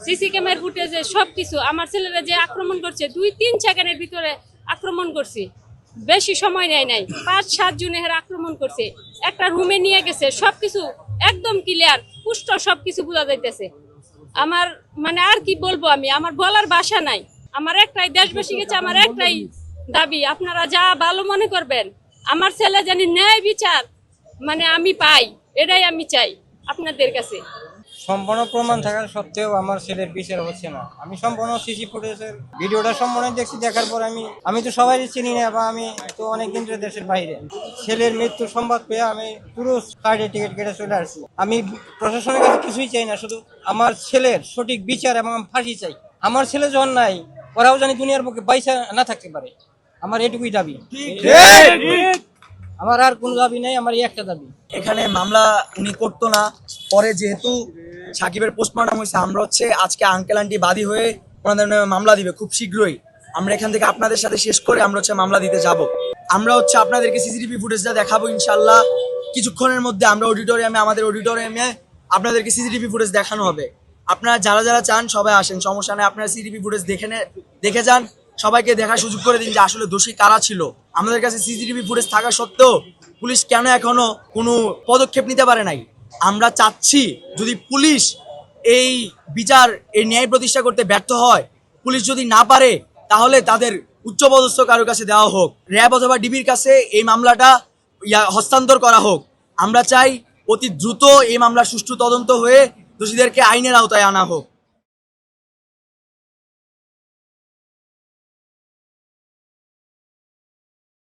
CC ক্যামেরার ফুটেজে সবকিছু আমার ছেলেরা যে আক্রমণ করছে 2-3 সেকেন্ডের ভিতরে আক্রমণ করছে, বেশি সময় নেয় নাই, 5-7 জনে হেরা আক্রমণ করছে, একটা রুমে নিয়ে গেছে, সবকিছু একদম ক্লিয়ার পুষ্ট সবকিছু বোঝা যাইতেছে। আমার মানে আর কি বলবো, আমি আমার বলার ভাষা নাই। আমার একটাই, দেশবাসী কাছে আমার একটাই দাবি, আপনারা যা ভালো মনে করবেন, আমার ছেলে জানি ন্যায় বিচার মানে আমি পাই, এটাই আমি চাই আপনাদের কাছে। সম্পূর্ণ প্রমাণ থাকার সত্ত্বেও আমার ছেলের বিচার হচ্ছে না। আমি সম্পূর্ণ সিসি ফুটেজের ভিডিওটা সম্পূর্ণ দেখছি, দেখার পর আমি তো সবাই চিনি না, বা আমি তো অনেকদিন ধরে দেশের বাইরে। ছেলের মৃত্যুর সংবাদ পেয়ে আমি পুরো ফ্লাইটের টিকিট কেটে চলে আসছি। আমি প্রশাসনের কাছে কিছুই চাই না, শুধু আমার ছেলের সঠিক বিচার এবং ফাঁসি চাই। আমার ছেলে যখন নাই, ওরাও জানি দুনিয়ার পক্ষে পয়সা না থাকতে পারে। আমার এটুকুই দাবি, আমার আর কোনো দাবি নাই, আমার এই একটা দাবি। এখানে মামলা উনি করতো না, পরে যেহেতু সাকিবের পোস্টমর্টম হয়েছে, আমরা হচ্ছে আজকে আঙ্কেল আন্টি বাদী হয়ে ওনাদের নামে মামলা দিবে খুব শীঘ্রই। আমরা এখান থেকে আপনাদের সাথে শেষ করে আমরা হচ্ছে মামলা দিতে যাব। আমরা হচ্ছে আপনাদেরকে সিসিটিভি ফুটেজটা দেখাবো ইনশাল্লাহ কিছুক্ষণের মধ্যে। আমরা আমাদের অডিটোরিয়ামে আপনাদেরকে সিসিটিভি ফুটেজ দেখানো হবে। আপনারা যারা যারা চান সবাই আসেন, সমস্যা নেই। আপনারা সিসিটিভি ফুটেজ দেখে যান, সবাইকে দেখার সুযোগ করে দিন যে আসলে দোষী কারা ছিল। আমাদের কাছে সিসিটিভি ফুটেজ থাকা সত্ত্বেও পুলিশ কেন এখনো কোনো পদক্ষেপ নিতে পারে নাই। আমরা চাচ্ছি যদি পুলিশ এই বিচার, এই ন্যায় প্রতিষ্ঠা করতে ব্যর্থ হয়, পুলিশ যদি না পারে, তাহলে তাদের উচ্চপদস্থ কারোর কাছে দেওয়া হোক, র্যাব অথবা ডিবির কাছে এই মামলাটা হস্তান্তর করা হোক। আমরা চাই অতি দ্রুত এই মামলার সুষ্ঠু তদন্ত হয়ে দোষীদেরকে আইনের আওতায় আনা হোক।